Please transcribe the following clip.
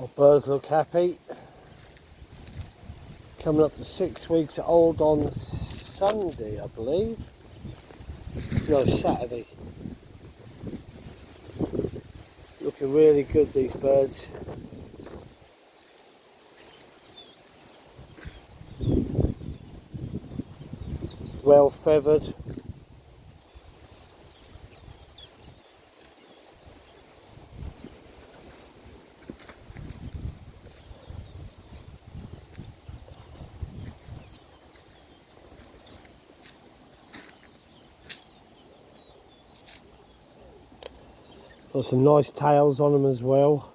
Our birds look happy. Coming up to 6 weeks old on Sunday, I believe. No, Saturday. Looking really good, these birds. Well feathered. Got some nice tails on them as well.